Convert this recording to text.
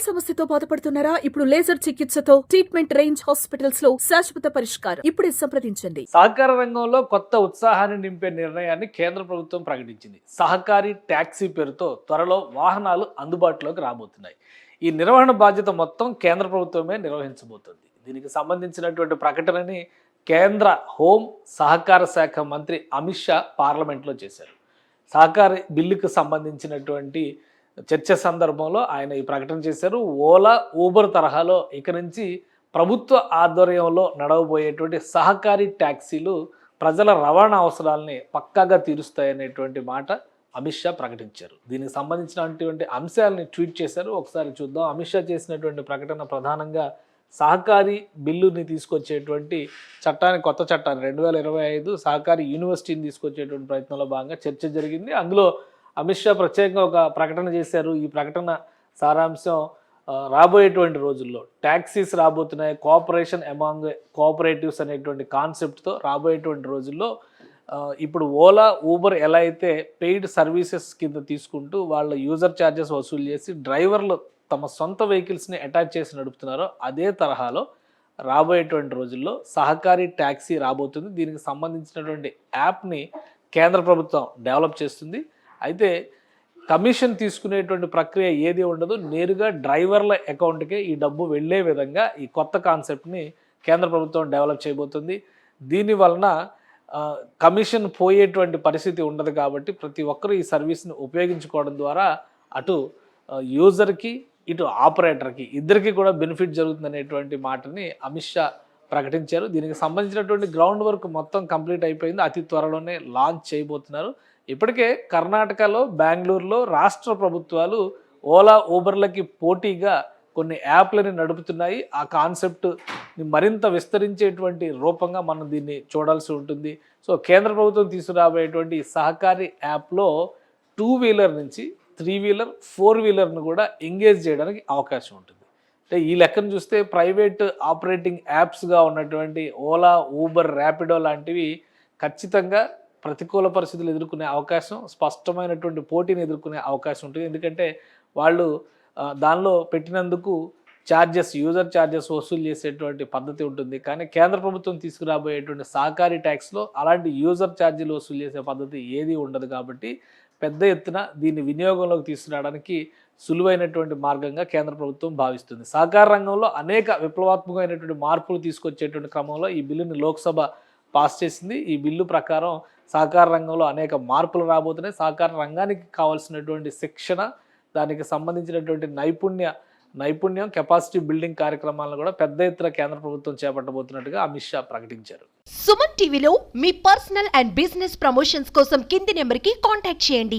సమస్యతో బాధపడుతున్నారా? ఇప్పుడు లేజర్ చికిత్సతో ట్రీట్మెంట్ రేంజ్ హాస్పిటల్స్ లో శాశ్వత పరిష్కారం. ఇప్పుడే సంప్రదించండి. సహకార రంగంలో కొత్త ఉత్సాహాన్ని నింపే నిర్ణయాన్ని కేంద్ర ప్రభుత్వం ప్రకటించింది. సహకారి ట్యాక్సీ పేరుతో త్వరలో వాహనాలు అందుబాటులోకి రాబోతున్నాయి. ఈ నిర్వహణ బాధ్యత మొత్తం కేంద్ర ప్రభుత్వమే నిర్వహించబోతోంది. దీనికి సంబంధించినటువంటి ప్రకటనని కేంద్ర హోం సహకార శాఖ మంత్రి అమిత్ షా పార్లమెంట్లో చేశారు. సహకార బిల్లుకు సంబంధించినటువంటి చర్చ సందర్భంలో ఆయన ఈ ప్రకటన చేశారు. ఓలా, ఊబర్ తరహాలో ఇక నుంచి ప్రభుత్వ ఆధ్వర్యంలో నడవబోయేటువంటి సహకారి ట్యాక్సీలు ప్రజల రవాణా అవసరాలని పక్కాగా తీరుస్తాయనేటువంటి మాట అమిత్ షా ప్రకటించారు. దీనికి సంబంధించినటువంటి అంశాలని ట్వీట్ చేశారు. ఒకసారి చూద్దాం. అమిత్ షా చేసినటువంటి ప్రకటన ప్రధానంగా సహకారి బిల్లుని తీసుకొచ్చేటువంటి చట్టాన్ని, కొత్త చట్టాన్ని 2025 సహకారి యూనివర్సిటీని తీసుకొచ్చేటువంటి ప్రయత్నంలో భాగంగా చర్చ జరిగింది. అందులో అమిత్ షా ప్రత్యేకంగా ఒక ప్రకటన చేశారు. ఈ ప్రకటన సారాంశం రాబోయేటువంటి రోజుల్లో ట్యాక్సీస్ రాబోతున్నాయి, కోఆపరేషన్ అమాంగ్ కోఆపరేటివ్స్ అనేటువంటి కాన్సెప్ట్తో రాబోయేటువంటి రోజుల్లో ఇప్పుడు ఓలా, ఊబర్ ఎలా అయితే పెయిడ్ సర్వీసెస్ కింద తీసుకుంటూ వాళ్ళ యూజర్ ఛార్జెస్ వసూలు చేసి డ్రైవర్లు తమ సొంత వెహికల్స్ని అటాచ్ చేసి నడుపుతున్నారో అదే తరహాలో రాబోయేటువంటి రోజుల్లో సహకారి ట్యాక్సీ రాబోతుంది. దీనికి సంబంధించినటువంటి యాప్ని కేంద్ర ప్రభుత్వం డెవలప్ చేస్తుంది. అయితే కమిషన్ తీసుకునేటువంటి ప్రక్రియ ఏది ఉండదు, నేరుగా డ్రైవర్ల అకౌంట్కే ఈ డబ్బు వెళ్ళే విధంగా ఈ కొత్త కాన్సెప్ట్ని కేంద్ర ప్రభుత్వం డెవలప్ చేయబోతుంది. దీనివలన కమిషన్ పోయేటువంటి పరిస్థితి ఉండదు. కాబట్టి ప్రతి ఒక్కరూ ఈ సర్వీస్ని ఉపయోగించుకోవడం ద్వారా అటు యూజర్కి ఇటు ఆపరేటర్కి ఇద్దరికి కూడా బెనిఫిట్ జరుగుతుందనేటువంటి మాటని అమిత్ షా ప్రకటించారు. దీనికి సంబంధించినటువంటి గ్రౌండ్ వర్క్ మొత్తం కంప్లీట్ అయిపోయింది. అతి త్వరలోనే లాంచ్ చేయబోతున్నారు. ఇప్పటికే కర్ణాటకలో, బెంగళూరులో రాష్ట్ర ప్రభుత్వాలు ఓలా, ఊబర్లకి పోటీగా కొన్ని యాప్లని నడుపుతున్నాయి. ఆ కాన్సెప్ట్ని మరింత విస్తరించేటువంటి రూపంగా మనం దీన్ని చూడాల్సి ఉంటుంది. సో కేంద్ర ప్రభుత్వం తీసుకురాబోయేటువంటి సహకారి యాప్లో 2 వీలర్ నుంచి 3 వీలర్, 4 వీలర్ను కూడా ఎంగేజ్ చేయడానికి అవకాశం ఉంటుంది. అంటే ఈ లెక్కను చూస్తే ప్రైవేట్ ఆపరేటింగ్ యాప్స్గా ఉన్నటువంటి ఓలా, ఊబర్, ర్యాపిడో లాంటివి ఖచ్చితంగా ప్రతికూల పరిస్థితులు ఎదుర్కొనే అవకాశం, స్పష్టమైనటువంటి పోటీని ఎదుర్కొనే అవకాశం ఉంటుంది. ఎందుకంటే వాళ్ళు దానిలో పెట్టినందుకు ఛార్జెస్, యూజర్ ఛార్జెస్ వసూలు చేసేటువంటి పద్ధతి ఉంటుంది. కానీ కేంద్ర ప్రభుత్వం తీసుకురాబోయేటువంటి సహకారి ట్యాక్స్లో అలాంటి యూజర్ ఛార్జీలు వసూలు చేసే పద్ధతి ఏది ఉండదు. కాబట్టి పెద్ద ఎత్తున దీన్ని వినియోగంలోకి తీసుకురావడానికి సులువైనటువంటి మార్గంగా కేంద్ర ప్రభుత్వం భావిస్తుంది. సహకార రంగంలో అనేక విప్లవాత్మకమైనటువంటి మార్పులు తీసుకొచ్చేటువంటి క్రమంలో ఈ బిల్లుని లోక్సభ పాస్ చేసింది. ఈ బిల్లు ప్రకారం సహకార రంగంలో అనేక మార్పులు రాబోతున్నాయి. సహకార రంగానికి కావాల్సినటువంటి శిక్షణ, దానికి సంబంధించినటువంటి నైపుణ్యం, కెపాసిటీ బిల్డింగ్ కార్యక్రమాలను కూడా పెద్ద ఎత్తున కేంద్ర ప్రభుత్వం చేపట్టబోతున్నట్టుగా అమిత్ షా ప్రకటించారు. సుమన్ టీవీలో మీ పర్సనల్ అండ్ బిజినెస్ ప్రమోషన్స్ కోసం కింది నెంబర్కి కాంటాక్ట్ చేయండి.